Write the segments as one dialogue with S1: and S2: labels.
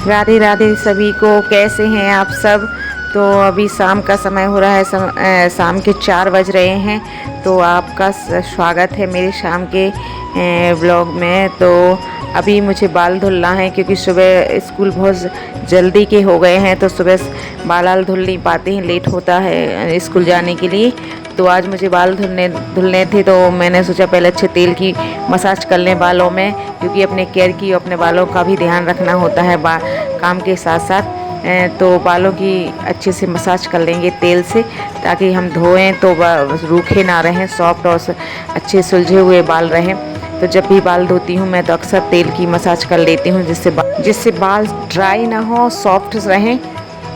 S1: राधे राधे सभी को, कैसे हैं आप सब। तो अभी शाम का समय हो रहा है, शाम के 4 बज रहे हैं। तो आपका स्वागत है मेरे शाम के व्लॉग में। तो अभी मुझे बाल धुलना है क्योंकि सुबह स्कूल बहुत जल्दी के हो गए हैं, तो सुबह बाल धुल नहीं पाते हैं, लेट होता है स्कूल जाने के लिए। तो आज मुझे बाल धुलने थे, तो मैंने सोचा पहले अच्छे तेल की मसाज कर लें बालों में, क्योंकि अपने केयर की अपने बालों का भी ध्यान रखना होता है काम के साथ साथ। तो बालों की अच्छे से मसाज कर लेंगे तेल से, ताकि हम धोएं तो रूखे ना रहें, सॉफ्ट और अच्छे सुलझे हुए बाल रहें। तो जब भी बाल धोती हूँ मैं तो अक्सर तेल की मसाज कर लेती हूँ, जिससे बाल ड्राई ना हो, सॉफ्ट रहें,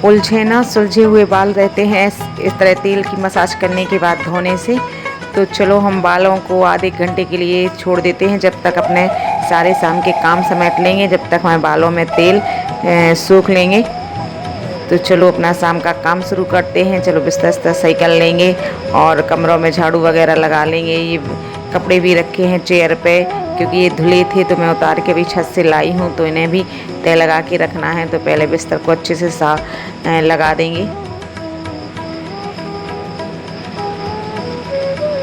S1: उलझे ना, सुलझे हुए बाल रहते हैं इस तरह तेल की मसाज करने के बाद धोने से। तो चलो हम बालों को आधे घंटे के लिए छोड़ देते हैं, जब तक अपने सारे शाम के काम समेट लेंगे, जब तक हमारे बालों में तेल सूख लेंगे। तो चलो अपना शाम का काम शुरू करते हैं। चलो बिस्तर सही कर लेंगे और कमरों में झाड़ू वगैरह लगा लेंगे। ये कपड़े भी रखे हैं चेयर पे, क्योंकि ये धुले थे तो मैं उतार के भी छत से लाई हूँ, तो इन्हें भी तय लगा के रखना है। तो पहले बिस्तर को अच्छे से साफ लगा देंगे।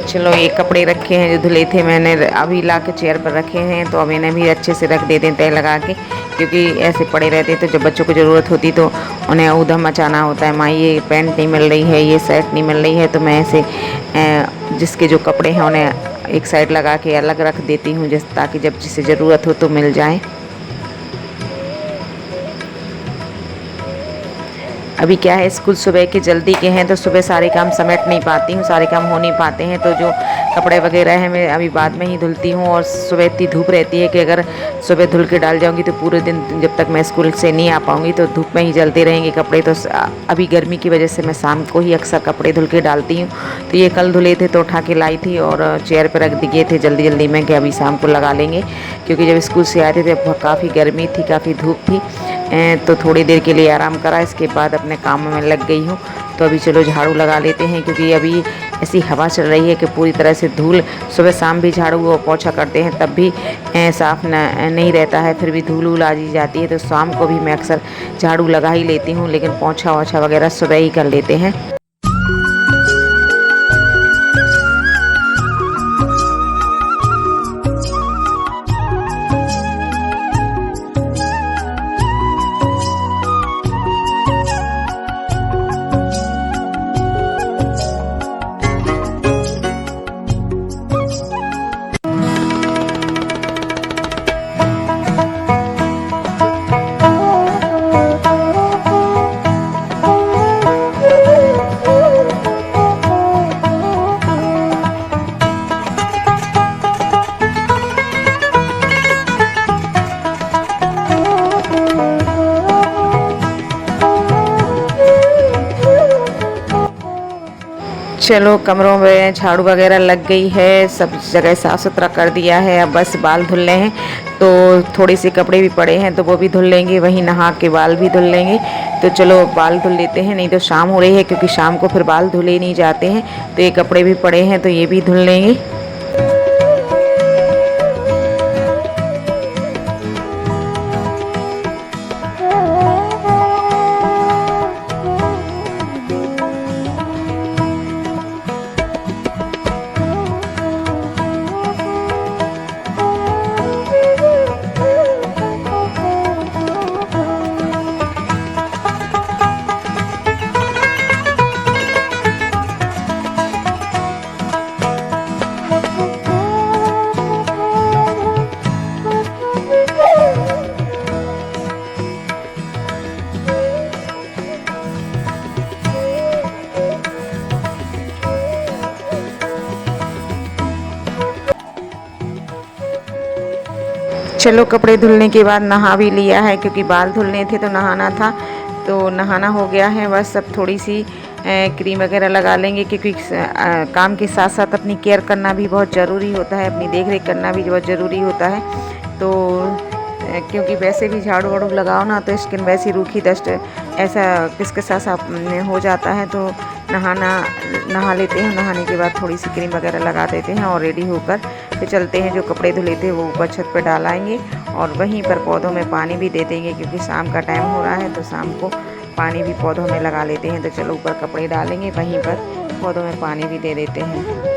S1: चलो ये कपड़े रखे हैं जो धुले थे, मैंने अभी ला के चेयर पर रखे हैं, तो अब इन्हें भी अच्छे से रख देते हैं तय लगा के, क्योंकि ऐसे पड़े रहते तो जब बच्चों को ज़रूरत होती तो उन्हें ऊधम मचाना होता है, माँ ये पैंट नहीं मिल रही है, ये शर्ट नहीं मिल रही है। तो मैं ऐसे जिसके जो कपड़े हैं उन्हें एक साइड लगा के अलग रख देती हूँ, ताकि जब जिसे ज़रूरत हो तो मिल जाए। अभी क्या है, स्कूल सुबह के जल्दी के हैं, तो सुबह सारे काम समेट नहीं पाती हूँ, सारे काम हो नहीं पाते हैं। तो जो कपड़े वगैरह हैं मैं अभी बाद में ही धुलती हूँ। और सुबह इतनी धूप रहती है कि अगर सुबह धुल के डाल जाऊँगी तो पूरे दिन जब तक मैं स्कूल से नहीं आ पाऊँगी तो धूप में ही जलते रहेंगे कपड़े। तो अभी गर्मी की वजह से मैं शाम को ही अक्सर कपड़े धुल के डालती हूँ। तो ये कल धुले थे तो उठा के लाई थी और चेयर पर रख दिए थे जल्दी जल्दी में कि अभी शाम को लगा लेंगे, क्योंकि जब स्कूल से आए थे तो काफ़ी गर्मी थी, काफ़ी धूप थी। तो थोड़ी देर के लिए आराम करा, इसके बाद अपने काम में लग गई हूँ। तो अभी चलो झाड़ू लगा लेते हैं, क्योंकि अभी ऐसी हवा चल रही है कि पूरी तरह से धूल, सुबह शाम भी झाड़ू और पोछा करते हैं तब भी साफ़ नहीं रहता है, फिर भी धूल वूल आ जाती है। तो शाम को भी मैं अक्सर झाड़ू लगा ही लेती हूँ, लेकिन पोछा वोछा वगैरह सुबह ही कर लेते हैं। चलो कमरों में झाड़ू वगैरह लग गई है, सब जगह साफ़ सुथरा कर दिया है। अब बस बाल धुलने हैं, तो थोड़े से कपड़े भी पड़े हैं तो वो भी धुल लेंगे, वहीं नहा के बाल भी धुल लेंगे। तो चलो बाल धुल लेते हैं, नहीं तो शाम हो रही है, क्योंकि शाम को फिर बाल धुले नहीं जाते हैं। तो ये कपड़े भी पड़े हैं तो ये भी धुल लेंगे। चलो कपड़े धुलने के बाद नहा भी लिया है, क्योंकि बाल धुलने थे तो नहाना था। तो नहाना हो गया है, बस अब थोड़ी सी क्रीम वगैरह लगा लेंगे, क्योंकि काम के साथ साथ अपनी केयर करना भी बहुत ज़रूरी होता है, अपनी देख रेख करना भी बहुत ज़रूरी होता है। तो क्योंकि वैसे भी झाड़ू वाड़ू लगाओ ना तो स्किन वैसी रूखी डस्ट ऐसा किसके साथ हो जाता है। तो नहा लेते हैं, नहाने के बाद थोड़ी सी क्रीम वगैरह लगा देते हैं और रेडी होकर तो चलते हैं, जो कपड़े धुले थे वो ऊपर छत पर डालाएंगे और वहीं पर पौधों में पानी भी दे देंगे, क्योंकि शाम का टाइम हो रहा है तो शाम को पानी भी पौधों में लगा लेते हैं। तो चलो ऊपर कपड़े डालेंगे, वहीं पर पौधों में पानी भी दे देते हैं।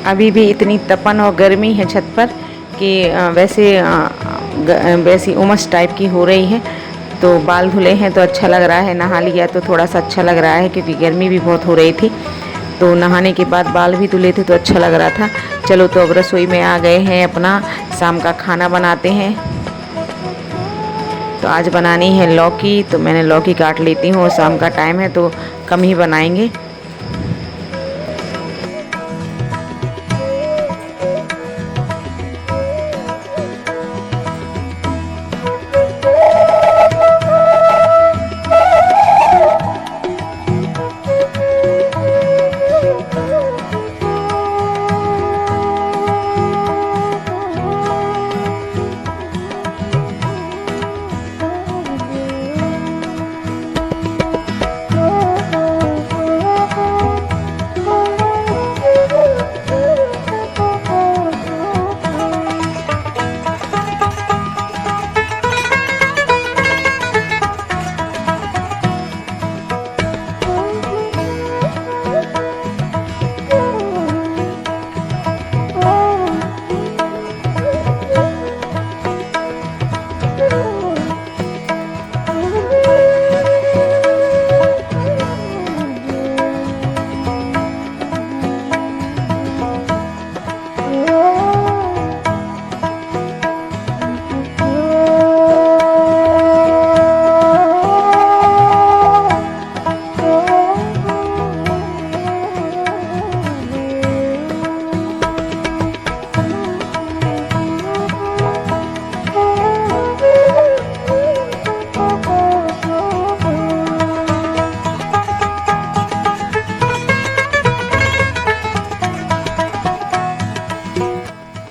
S1: अभी भी इतनी तपन और गर्मी है छत पर कि वैसी उमस टाइप की हो रही है। तो बाल धुले हैं तो अच्छा लग रहा है, नहा लिया तो थोड़ा सा अच्छा लग रहा है, क्योंकि गर्मी भी बहुत हो रही थी। तो नहाने के बाद बाल भी धुले थे तो अच्छा लग रहा था। चलो तो अब रसोई में आ गए हैं, अपना शाम का खाना बनाते हैं। तो आज बनानी है लौकी, तो मैंने लौकी काट लेती हूँ, शाम का टाइम है तो कम ही बनाएंगे।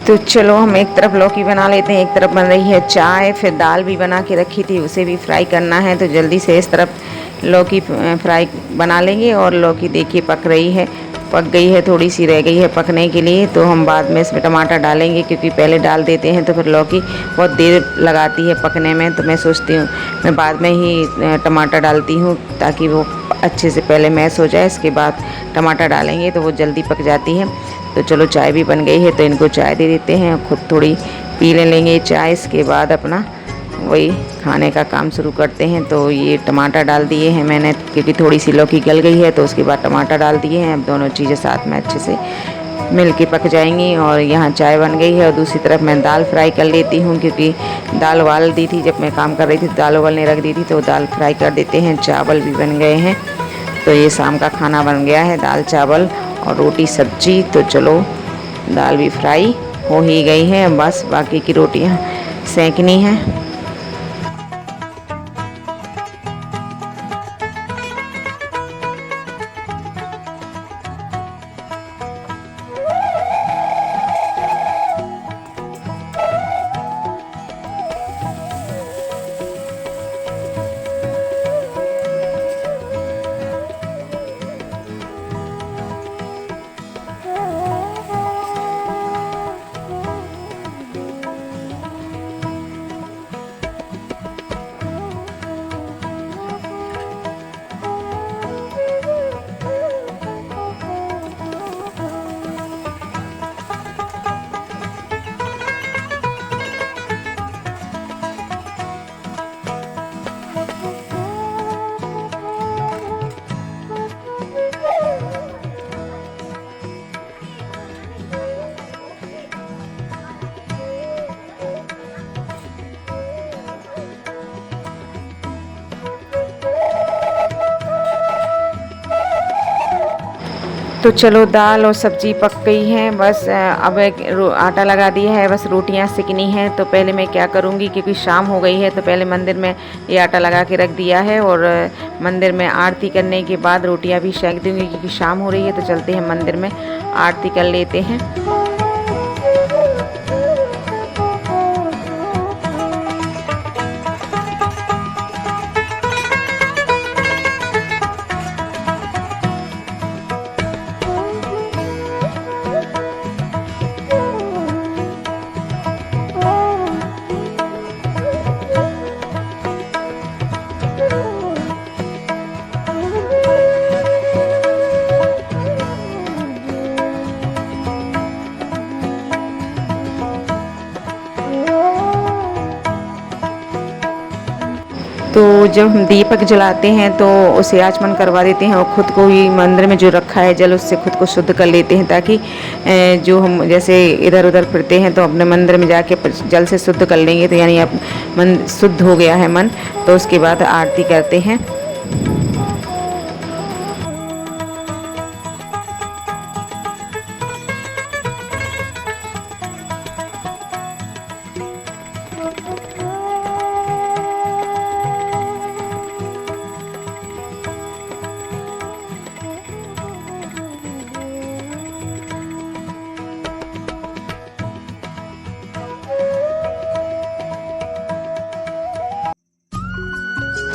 S1: तो चलो हम एक तरफ लौकी बना लेते हैं, एक तरफ बन रही है चाय। फिर दाल भी बना के रखी थी, उसे भी फ्राई करना है। तो जल्दी से इस तरफ लौकी फ्राई बना लेंगे। और लौकी देखिए पक रही है, पक गई है, थोड़ी सी रह गई है पकने के लिए। तो हम बाद में इसमें टमाटर डालेंगे, क्योंकि पहले डाल देते हैं तो फिर लौकी बहुत देर लगाती है पकने में। तो मैं सोचती हूँ मैं बाद में ही टमाटर डालती हूँ, ताकि वो अच्छे से पहले मैश हो जाए, इसके बाद टमाटर डालेंगे तो वो जल्दी पक जाती है। तो चलो चाय भी बन गई है, तो इनको चाय दे देते हैं, खुद थोड़ी पी लेंगे चाय। इसके बाद अपना वही खाने का काम शुरू करते हैं। तो ये टमाटर डाल दिए हैं मैंने, क्योंकि थोड़ी सी लौकी गल गई है, तो उसके बाद टमाटर डाल दिए हैं। अब दोनों चीज़ें साथ में अच्छे से मिल के पक जाएंगी। और यहाँ चाय बन गई है, और दूसरी तरफ मैं दाल फ्राई कर लेती हूँ, क्योंकि दाल उबाल दी थी जब मैं काम कर रही थी, दाल उबालने रख दी थी, तो दाल फ्राई कर देते हैं। चावल भी बन गए हैं, तो ये शाम का खाना बन गया है, दाल चावल और रोटी सब्जी। तो चलो दाल भी फ्राई हो ही गई है, बस बाकी की रोटियां सेंकनी हैं। तो चलो दाल और सब्जी पक गई है, बस अब आटा लगा दिया है, बस रोटियां सेकनी है। तो पहले मैं क्या करूँगी, क्योंकि शाम हो गई है, तो पहले मंदिर में ये आटा लगा के रख दिया है और मंदिर में आरती करने के बाद रोटियां भी सेक दूँगी, क्योंकि शाम हो रही है। तो चलते हैं मंदिर में आरती कर लेते हैं। तो जब हम दीपक जलाते हैं तो उसे आचमन करवा देते हैं और ख़ुद को ही मंदिर में जो रखा है जल, उससे खुद को शुद्ध कर लेते हैं, ताकि जो हम जैसे इधर उधर फिरते हैं तो अपने मंदिर में जाके जल से शुद्ध कर लेंगे, तो यानी अब मन शुद्ध हो गया है मन। तो उसके बाद आरती करते हैं।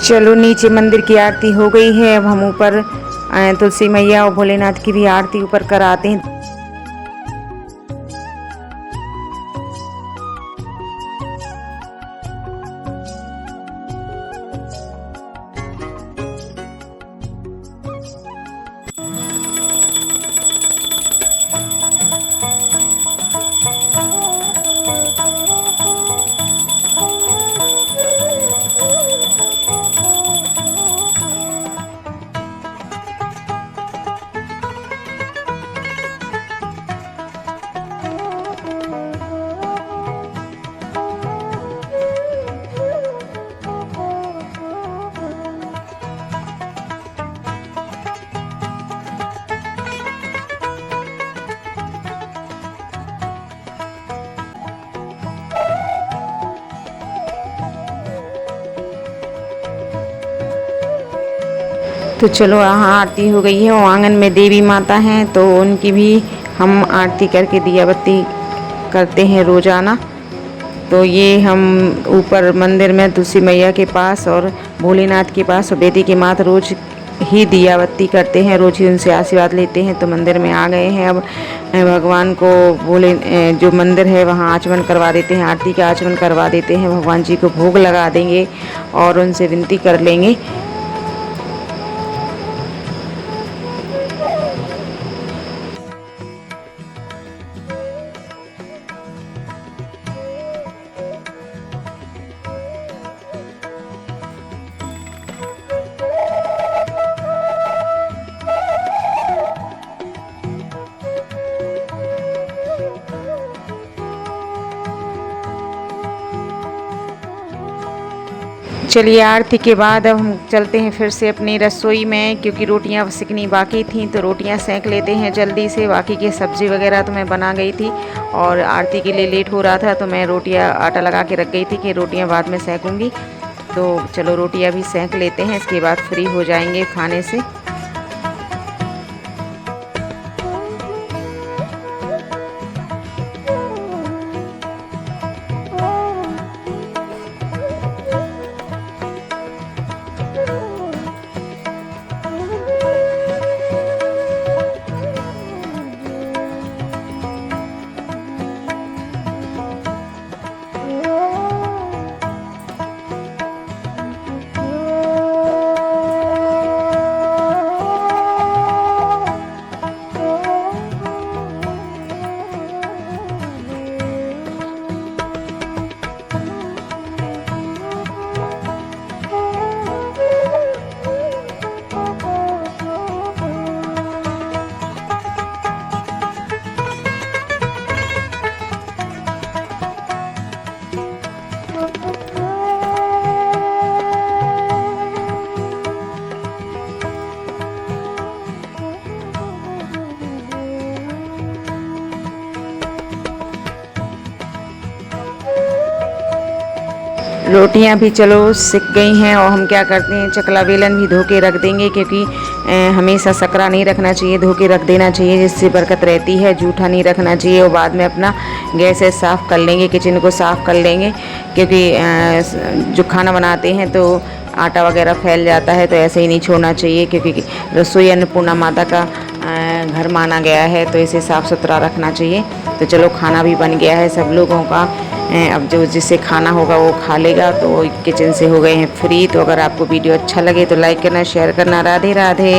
S1: चलो नीचे मंदिर की आरती हो गई है, अब हम ऊपर तुलसी मैया और भोलेनाथ की भी आरती ऊपर कराते हैं। तो चलो यहाँ आरती हो गई है और आंगन में देवी माता हैं, तो उनकी भी हम आरती करके दिया बत्ती करते हैं रोज़ाना। तो ये हम ऊपर मंदिर में तुलसी मैया के पास और भोलेनाथ के पास और बेदी के माथ रोज़ ही दिया बत्ती करते हैं, रोज़ ही उनसे आशीर्वाद लेते हैं। तो मंदिर में आ गए हैं, अब भगवान को बोले जो मंदिर है वहाँ आचमन करवा देते हैं, आरती का आचमन करवा देते हैं, भगवान जी को भोग लगा देंगे और उनसे विनती कर लेंगे। चलिए आरती के बाद अब हम चलते हैं फिर से अपनी रसोई में, क्योंकि रोटियां सिकनी बाकी थी, तो रोटियां सेंक लेते हैं जल्दी से। बाकी की सब्ज़ी वगैरह तो मैं बना गई थी और आरती के लिए लेट हो रहा था, तो मैं रोटियां आटा लगा के रख गई थी कि रोटियां बाद में सेकूँगी। तो चलो रोटियां भी सेंक लेते हैं, इसके बाद फ्री हो जाएंगे खाने से। रोटियां भी चलो सिक गई हैं और हम क्या करते हैं चकला बेलन भी धो के रख देंगे, क्योंकि हमेशा सकरा नहीं रखना चाहिए, धो के रख देना चाहिए, जिससे बरकत रहती है। जूठा नहीं रखना चाहिए और बाद में अपना गैस साफ़ कर लेंगे, किचन को साफ़ कर लेंगे, क्योंकि जो खाना बनाते हैं तो आटा वगैरह फैल जाता है, तो ऐसे ही नहीं छोड़ना चाहिए, क्योंकि रसोई अन्नपूर्णा माता का घर माना गया है, तो इसे साफ़ सुथरा रखना चाहिए। तो चलो खाना भी बन गया है सब लोगों का, अब जो जिससे खाना होगा वो खा लेगा। तो किचन से हो गए हैं फ्री। तो अगर आपको वीडियो अच्छा लगे तो लाइक करना, शेयर करना। राधे राधे।